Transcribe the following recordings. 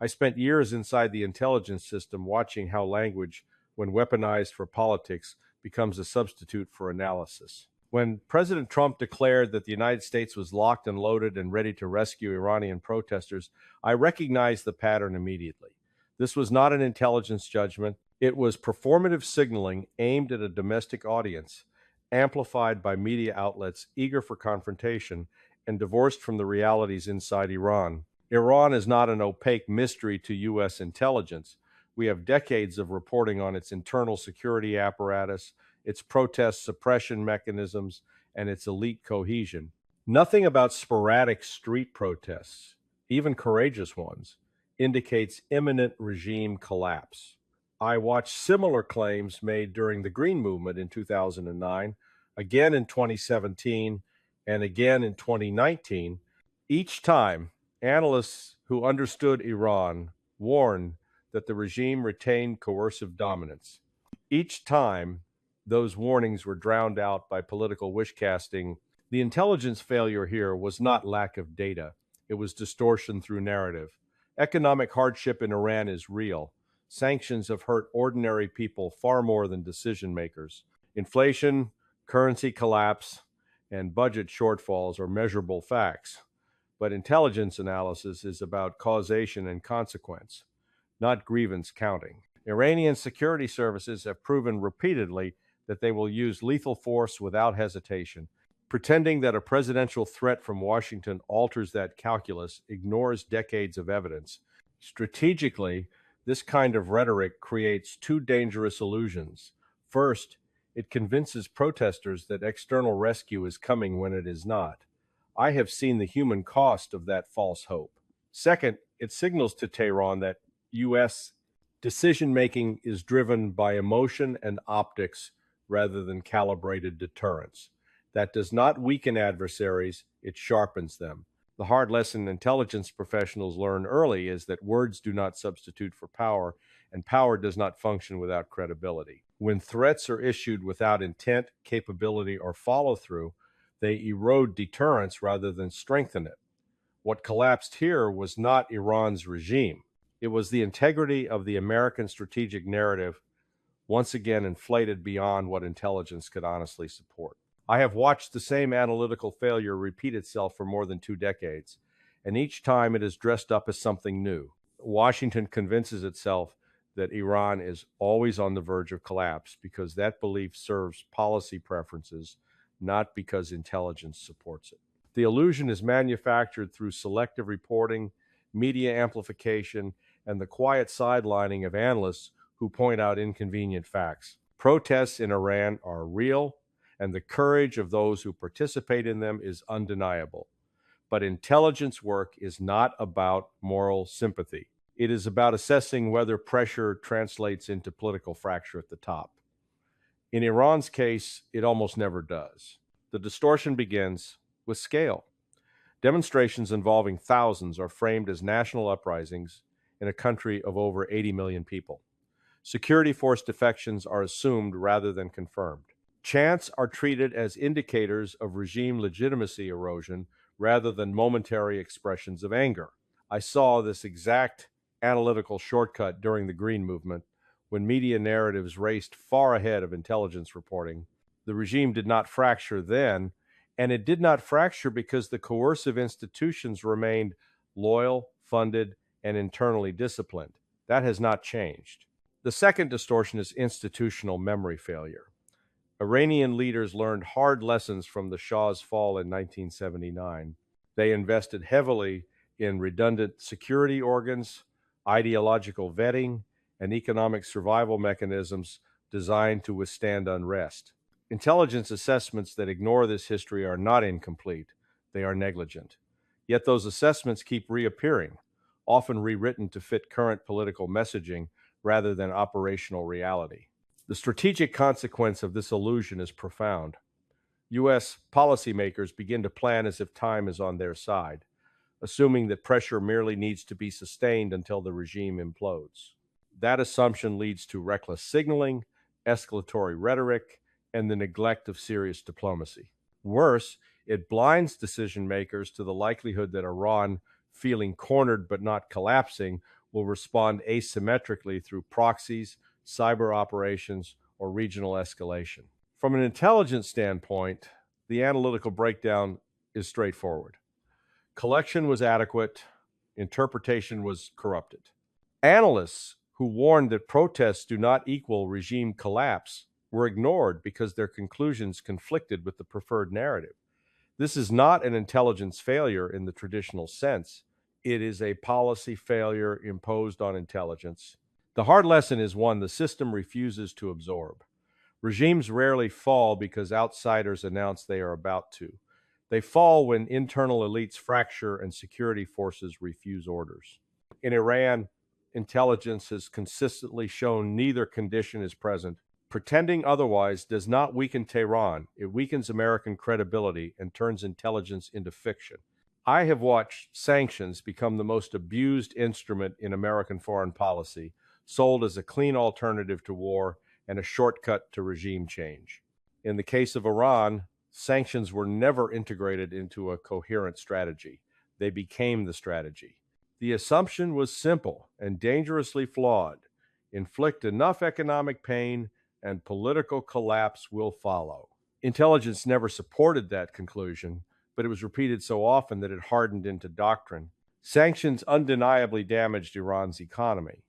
I spent years inside the intelligence system watching how language, when weaponized for politics, becomes a substitute for analysis. When President Trump declared that the United States was locked and loaded and ready to rescue Iranian protesters, I recognized the pattern immediately. This was not an intelligence judgment. It was performative signaling aimed at a domestic audience, amplified by media outlets eager for confrontation and divorced from the realities inside Iran. Iran is not an opaque mystery to U.S. intelligence. We have decades of reporting on its internal security apparatus, its protest suppression mechanisms, and its elite cohesion. Nothing about sporadic street protests, even courageous ones, indicates imminent regime collapse. I watched similar claims made during the Green Movement in 2009, again in 2017, and again in 2019. Each time, analysts who understood Iran warned that the regime retained coercive dominance. Each time, those warnings were drowned out by political wish casting. The intelligence failure here was not lack of data, it was distortion through narrative. Economic hardship in Iran is real. Sanctions have hurt ordinary people far more than decision makers. Inflation, currency collapse, and budget shortfalls are measurable facts. But intelligence analysis is about causation and consequence, not grievance counting. Iranian security services have proven repeatedly that they will use lethal force without hesitation. Pretending that a presidential threat from Washington alters that calculus ignores decades of evidence. Strategically, this kind of rhetoric creates two dangerous illusions. First, it convinces protesters that external rescue is coming when it is not. I have seen the human cost of that false hope. Second, it signals to Tehran that U.S. decision-making is driven by emotion and optics rather than calibrated deterrence. That does not weaken adversaries, it sharpens them. The hard lesson intelligence professionals learn early is that words do not substitute for power, and power does not function without credibility. When threats are issued without intent, capability, or follow-through, they erode deterrence rather than strengthen it. What collapsed here was not Iran's regime. It was the integrity of the American strategic narrative, once again inflated beyond what intelligence could honestly support. I have watched the same analytical failure repeat itself for more than 2 decades, and each time it is dressed up as something new. Washington convinces itself that Iran is always on the verge of collapse because that belief serves policy preferences, not because intelligence supports it. The illusion is manufactured through selective reporting, media amplification, and the quiet sidelining of analysts who point out inconvenient facts. Protests in Iran are real, and the courage of those who participate in them is undeniable. But intelligence work is not about moral sympathy. It is about assessing whether pressure translates into political fracture at the top. In Iran's case, it almost never does. The distortion begins with scale. Demonstrations involving thousands are framed as national uprisings in a country of over 80 million people. Security force defections are assumed rather than confirmed. Chants are treated as indicators of regime legitimacy erosion rather than momentary expressions of anger. I saw this exact analytical shortcut during the Green Movement when media narratives raced far ahead of intelligence reporting. The regime did not fracture then, and it did not fracture because the coercive institutions remained loyal, funded, and internally disciplined. That has not changed. The second distortion is institutional memory failure. Iranian leaders learned hard lessons from the Shah's fall in 1979. They invested heavily in redundant security organs, ideological vetting, and economic survival mechanisms designed to withstand unrest. Intelligence assessments that ignore this history are not incomplete, they are negligent. Yet those assessments keep reappearing, often rewritten to fit current political messaging rather than operational reality. The strategic consequence of this illusion is profound. U.S. policymakers begin to plan as if time is on their side, assuming that pressure merely needs to be sustained until the regime implodes. That assumption leads to reckless signaling, escalatory rhetoric, and the neglect of serious diplomacy. Worse, it blinds decision makers to the likelihood that Iran, feeling cornered but not collapsing, will respond asymmetrically through proxies, cyber operations, or regional escalation. From an intelligence standpoint, the analytical breakdown is straightforward. Collection was adequate, interpretation was corrupted. Analysts who warned that protests do not equal regime collapse were ignored because their conclusions conflicted with the preferred narrative. This is not an intelligence failure in the traditional sense. It is a policy failure imposed on intelligence. The hard lesson is one the system refuses to absorb. Regimes rarely fall because outsiders announce they are about to. They fall when internal elites fracture and security forces refuse orders. In Iran, intelligence has consistently shown neither condition is present. Pretending otherwise does not weaken Tehran. It weakens American credibility and turns intelligence into fiction. I have watched sanctions become the most abused instrument in American foreign policy, sold as a clean alternative to war and a shortcut to regime change. In the case of Iran, sanctions were never integrated into a coherent strategy. They became the strategy. The assumption was simple and dangerously flawed. Inflict enough economic pain and political collapse will follow. Intelligence never supported that conclusion, but it was repeated so often that it hardened into doctrine. Sanctions undeniably damaged Iran's economy.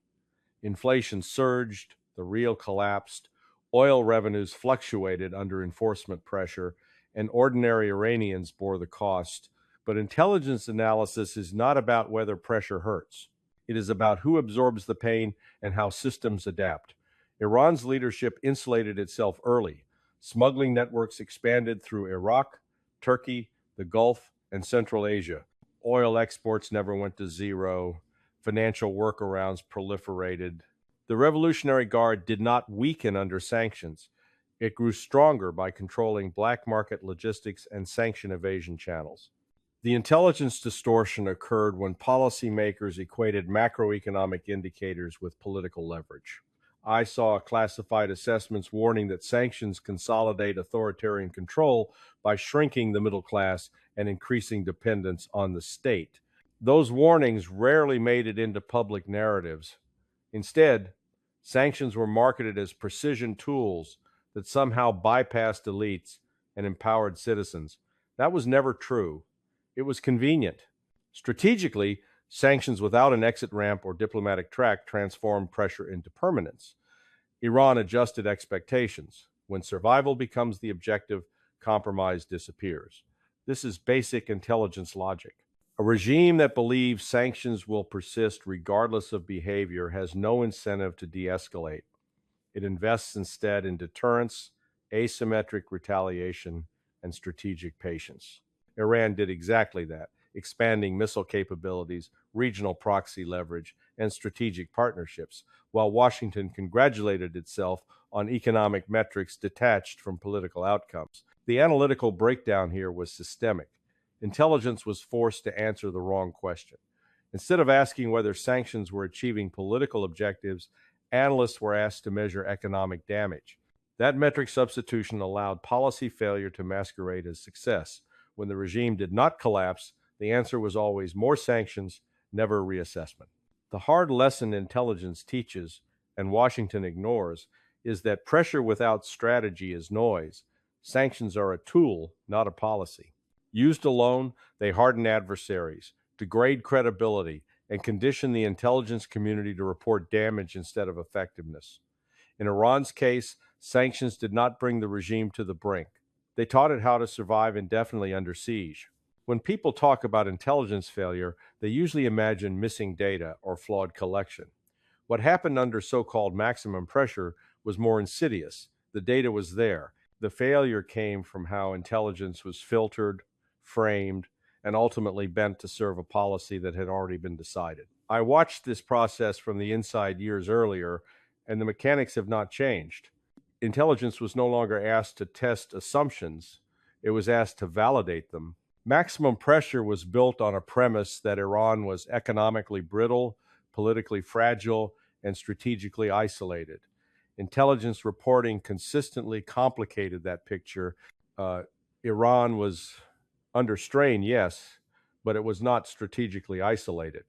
Inflation surged, the real collapsed, oil revenues fluctuated under enforcement pressure, and ordinary Iranians bore the cost. But intelligence analysis is not about whether pressure hurts. It is about who absorbs the pain and how systems adapt. Iran's leadership insulated itself early. Smuggling networks expanded through Iraq, Turkey, the Gulf, and Central Asia. Oil exports never went to zero. Financial workarounds proliferated. The Revolutionary Guard did not weaken under sanctions. It grew stronger by controlling black market logistics and sanction evasion channels. The intelligence distortion occurred when policymakers equated macroeconomic indicators with political leverage. I saw classified assessments warning that sanctions consolidate authoritarian control by shrinking the middle class and increasing dependence on the state. Those warnings rarely made it into public narratives. Instead, sanctions were marketed as precision tools that somehow bypassed elites and empowered citizens. That was never true. It was convenient. Strategically, sanctions without an exit ramp or diplomatic track transformed pressure into permanence. Iran adjusted expectations. When survival becomes the objective, compromise disappears. This is basic intelligence logic. A regime that believes sanctions will persist regardless of behavior has no incentive to de-escalate. It invests instead in deterrence, asymmetric retaliation, and strategic patience. Iran did exactly that, expanding missile capabilities, regional proxy leverage, and strategic partnerships, while Washington congratulated itself on economic metrics detached from political outcomes. The analytical breakdown here was systemic. Intelligence was forced to answer the wrong question. Instead of asking whether sanctions were achieving political objectives, analysts were asked to measure economic damage. That metric substitution allowed policy failure to masquerade as success. When the regime did not collapse, the answer was always more sanctions, never reassessment. The hard lesson intelligence teaches, and Washington ignores, is that pressure without strategy is noise. Sanctions are a tool, not a policy. Used alone, they harden adversaries, degrade credibility, and condition the intelligence community to report damage instead of effectiveness. In Iran's case, sanctions did not bring the regime to the brink. They taught it how to survive indefinitely under siege. When people talk about intelligence failure, they usually imagine missing data or flawed collection. What happened under so-called maximum pressure was more insidious. The data was there. The failure came from how intelligence was filtered, framed, and ultimately bent to serve a policy that had already been decided. I watched this process from the inside years earlier, and the mechanics have not changed. Intelligence was no longer asked to test assumptions, it was asked to validate them. Maximum pressure was built on a premise that Iran was economically brittle, politically fragile, and strategically isolated. Intelligence reporting consistently complicated that picture. Iran was under strain, yes, but it was not strategically isolated.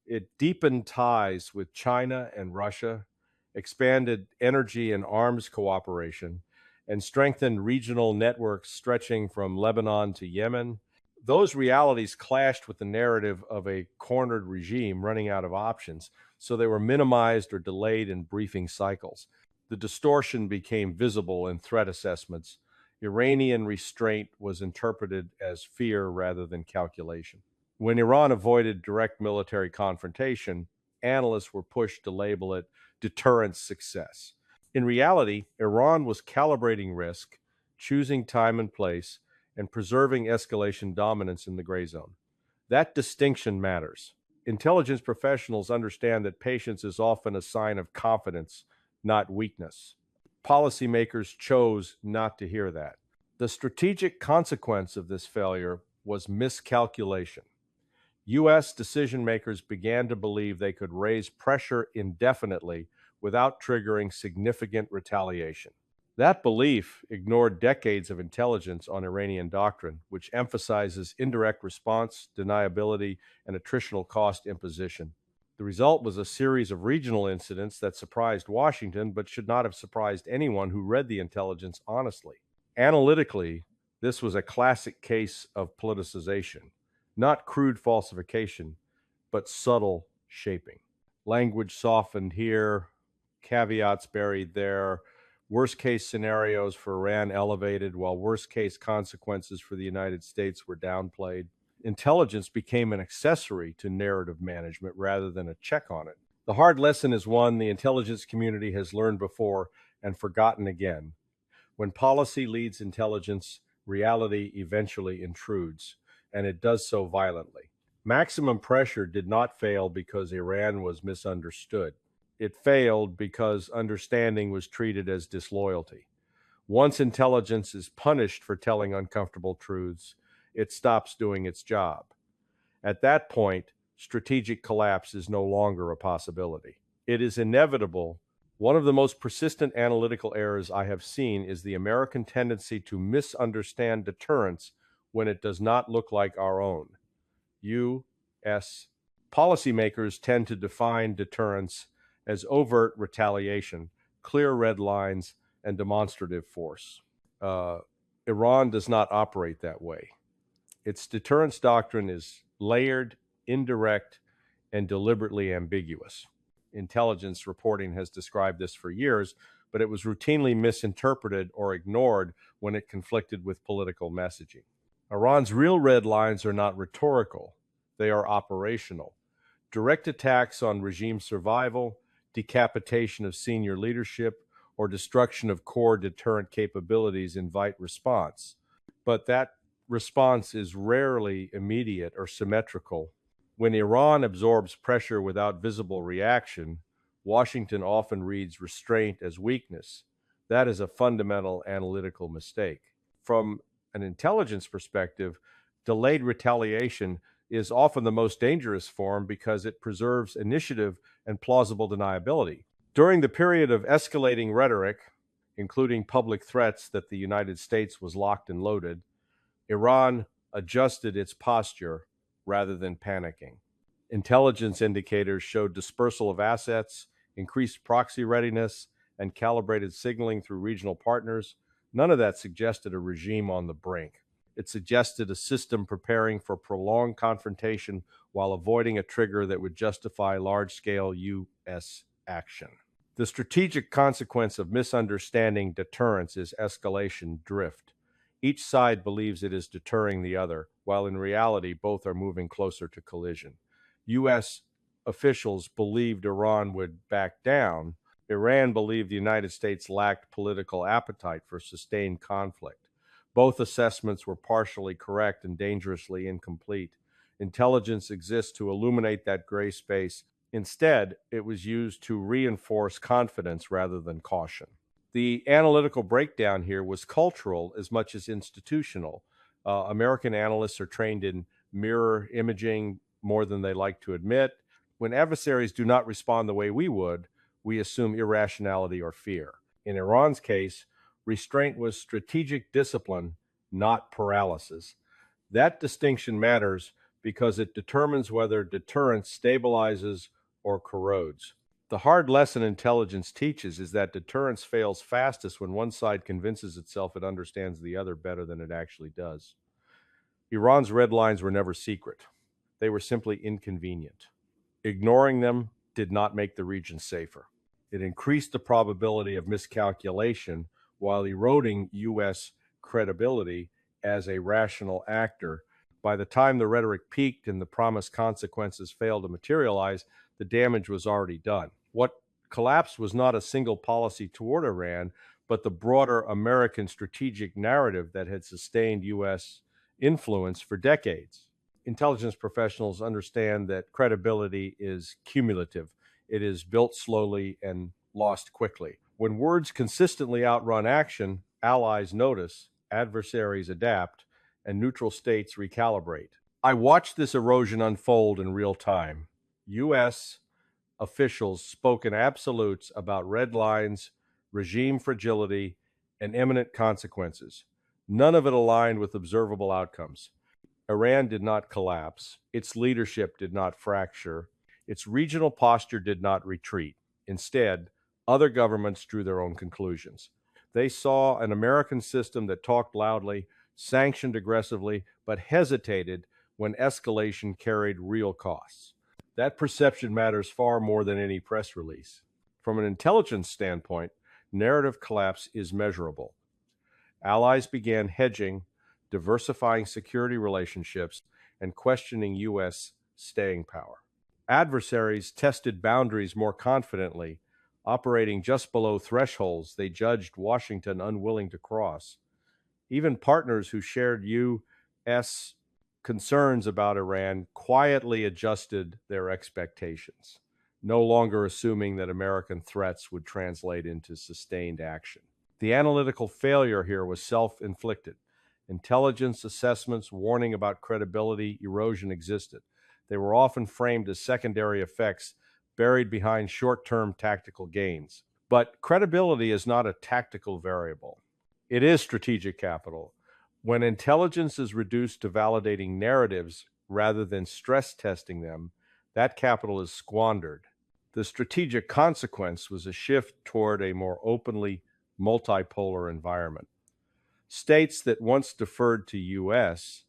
It deepened ties with China and Russia, expanded energy and arms cooperation, and strengthened regional networks stretching from Lebanon to Yemen. Those realities clashed with the narrative of a cornered regime running out of options, so they were minimized or delayed in briefing cycles. The distortion became visible in threat assessments. Iranian restraint was interpreted as fear rather than calculation. When Iran avoided direct military confrontation, analysts were pushed to label it deterrent success. In reality, Iran was calibrating risk, choosing time and place, and preserving escalation dominance in the gray zone. That distinction matters. Intelligence professionals understand that patience is often a sign of confidence, not weakness. Policymakers chose not to hear that. The strategic consequence of this failure was miscalculation. U.S. decision makers began to believe they could raise pressure indefinitely without triggering significant retaliation. That belief ignored decades of intelligence on Iranian doctrine, which emphasizes indirect response, deniability, and attritional cost imposition. The result was a series of regional incidents that surprised Washington, but should not have surprised anyone who read the intelligence honestly. Analytically, this was a classic case of politicization, not crude falsification, but subtle shaping. Language softened here, caveats buried there, worst case scenarios for Iran elevated, while worst case consequences for the United States were downplayed. Intelligence became an accessory to narrative management rather than a check on it. The hard lesson is one the intelligence community has learned before and forgotten again. When policy leads intelligence, reality eventually intrudes, and it does so violently. Maximum pressure did not fail because Iran was misunderstood. It failed because understanding was treated as disloyalty. Once intelligence is punished for telling uncomfortable truths, it stops doing its job. At that point, strategic collapse is no longer a possibility. It is inevitable. One of the most persistent analytical errors I have seen is the American tendency to misunderstand deterrence when it does not look like our own. U.S. policymakers tend to define deterrence as overt retaliation, clear red lines, and demonstrative force. Iran does not operate that way. Its deterrence doctrine is layered, indirect, and deliberately ambiguous. Intelligence reporting has described this for years, but it was routinely misinterpreted or ignored when it conflicted with political messaging. Iran's real red lines are not rhetorical, they are operational. Direct attacks on regime survival, decapitation of senior leadership, or destruction of core deterrent capabilities invite response. But that response is rarely immediate or symmetrical. When Iran absorbs pressure without visible reaction, Washington often reads restraint as weakness. That is a fundamental analytical mistake. From an intelligence perspective, delayed retaliation is often the most dangerous form because it preserves initiative and plausible deniability. During the period of escalating rhetoric, including public threats that the United States was locked and loaded, Iran adjusted its posture rather than panicking. Intelligence indicators showed dispersal of assets, increased proxy readiness, and calibrated signaling through regional partners. None of that suggested a regime on the brink. It suggested a system preparing for prolonged confrontation while avoiding a trigger that would justify large-scale U.S. action. The strategic consequence of misunderstanding deterrence is escalation drift. Each side believes it is deterring the other, while in reality both are moving closer to collision. U.S. officials believed Iran would back down. Iran believed the United States lacked political appetite for sustained conflict. Both assessments were partially correct and dangerously incomplete. Intelligence exists to illuminate that gray space. Instead, it was used to reinforce confidence rather than caution. The analytical breakdown here was cultural as much as institutional. American analysts are trained in mirror imaging more than they like to admit. When adversaries do not respond the way we would, we assume irrationality or fear. In Iran's case, restraint was strategic discipline, not paralysis. That distinction matters because it determines whether deterrence stabilizes or corrodes. The hard lesson intelligence teaches is that deterrence fails fastest when one side convinces itself it understands the other better than it actually does. Iran's red lines were never secret. They were simply inconvenient. Ignoring them did not make the region safer. It increased the probability of miscalculation while eroding U.S. credibility as a rational actor. By the time the rhetoric peaked and the promised consequences failed to materialize, the damage was already done. What collapsed was not a single policy toward Iran, but the broader American strategic narrative that had sustained U.S. influence for decades. Intelligence professionals understand that credibility is cumulative. It is built slowly and lost quickly. When words consistently outrun action, allies notice, adversaries adapt, and neutral states recalibrate. I watched this erosion unfold in real time. U.S. officials spoke in absolutes about red lines, regime fragility, and imminent consequences. None of it aligned with observable outcomes. Iran did not collapse. Its leadership did not fracture. Its regional posture did not retreat. Instead, other governments drew their own conclusions. They saw an American system that talked loudly, sanctioned aggressively, but hesitated when escalation carried real costs. That perception matters far more than any press release. From an intelligence standpoint, narrative collapse is measurable. Allies began hedging, diversifying security relationships, and questioning U.S. staying power. Adversaries tested boundaries more confidently, operating just below thresholds they judged Washington unwilling to cross. Even partners who shared U.S. concerns about Iran quietly adjusted their expectations, no longer assuming that American threats would translate into sustained action. The analytical failure here was self-inflicted. Intelligence assessments warning about credibility erosion existed. They were often framed as secondary effects buried behind short-term tactical gains. But credibility is not a tactical variable. It is strategic capital. When intelligence is reduced to validating narratives rather than stress testing them, that capital is squandered. The strategic consequence was a shift toward a more openly multipolar environment. States that once deferred to U.S.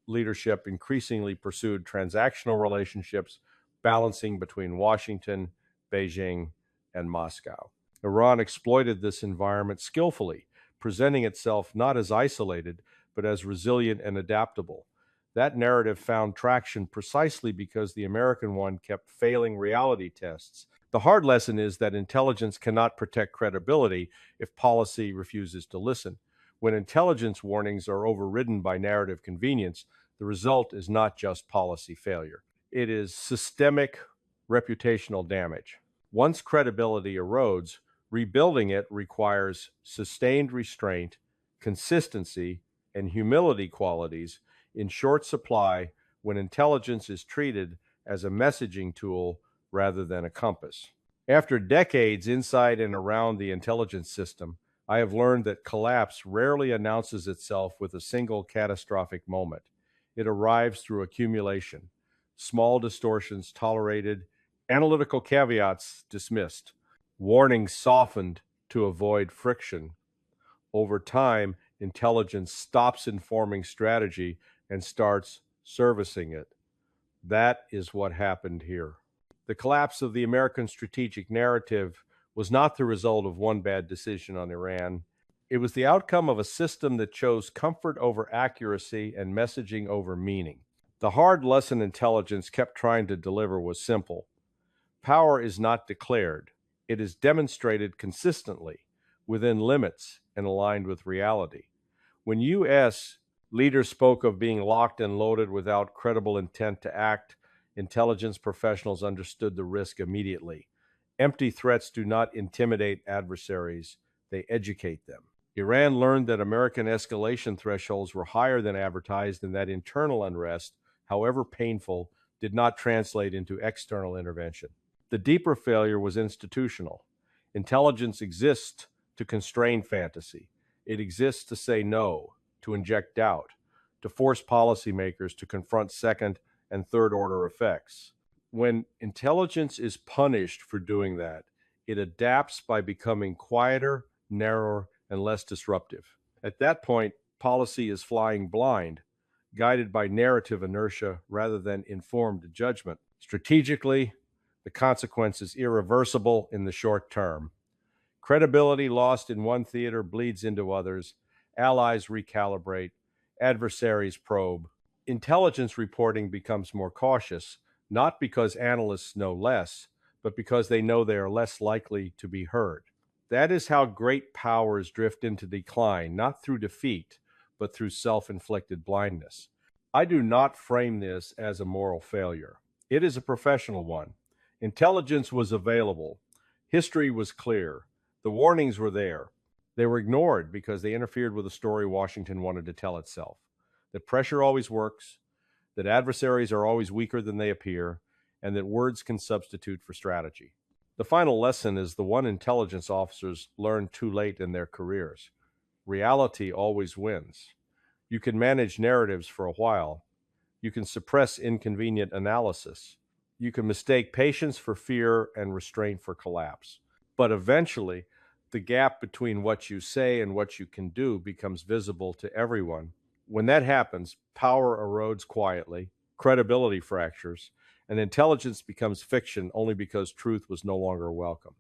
leadership increasingly pursued transactional relationships, balancing between Washington, Beijing, and Moscow. Iran exploited this environment skillfully, presenting itself not as isolated, but as resilient and adaptable. That narrative found traction precisely because the American one kept failing reality tests. The hard lesson is that intelligence cannot protect credibility if policy refuses to listen. When intelligence warnings are overridden by narrative convenience, the result is not just policy failure. It is systemic reputational damage. Once credibility erodes, rebuilding it requires sustained restraint, consistency, and humility qualities in short supply when intelligence is treated as a messaging tool rather than a compass. After decades inside and around the intelligence system, I have learned that collapse rarely announces itself with a single catastrophic moment. It arrives through accumulation, small distortions tolerated, analytical caveats dismissed, warnings softened to avoid friction. Over time, intelligence stops informing strategy and starts servicing it. That is what happened here. The collapse of the American strategic narrative was not the result of one bad decision on Iran. It was the outcome of a system that chose comfort over accuracy and messaging over meaning. The hard lesson intelligence kept trying to deliver was simple. Power is not declared. It is demonstrated consistently, within limits, and aligned with reality. When U.S. leaders spoke of being locked and loaded without credible intent to act, intelligence professionals understood the risk immediately. Empty threats do not intimidate adversaries, they educate them. Iran learned that American escalation thresholds were higher than advertised and that internal unrest, however painful, did not translate into external intervention. The deeper failure was institutional. Intelligence exists to constrain fantasy. It exists to say no, to inject doubt, to force policymakers to confront second and third-order effects. When intelligence is punished for doing that, it adapts by becoming quieter, narrower, and less disruptive. At that point, policy is flying blind, guided by narrative inertia rather than informed judgment. Strategically, the consequence is irreversible in the short term. Credibility lost in one theater bleeds into others, allies recalibrate, adversaries probe. Intelligence reporting becomes more cautious, not because analysts know less, but because they know they are less likely to be heard. That is how great powers drift into decline, not through defeat, but through self-inflicted blindness. I do not frame this as a moral failure. It is a professional one. Intelligence was available. History was clear. The warnings were there. They were ignored because they interfered with the story Washington wanted to tell itself. That pressure always works, that adversaries are always weaker than they appear, and that words can substitute for strategy. The final lesson is the one intelligence officers learned too late in their careers. Reality always wins. You can manage narratives for a while. You can suppress inconvenient analysis. You can mistake patience for fear and restraint for collapse. But eventually, the gap between what you say and what you can do becomes visible to everyone. When that happens, power erodes quietly, credibility fractures, and intelligence becomes fiction only because truth was no longer welcome.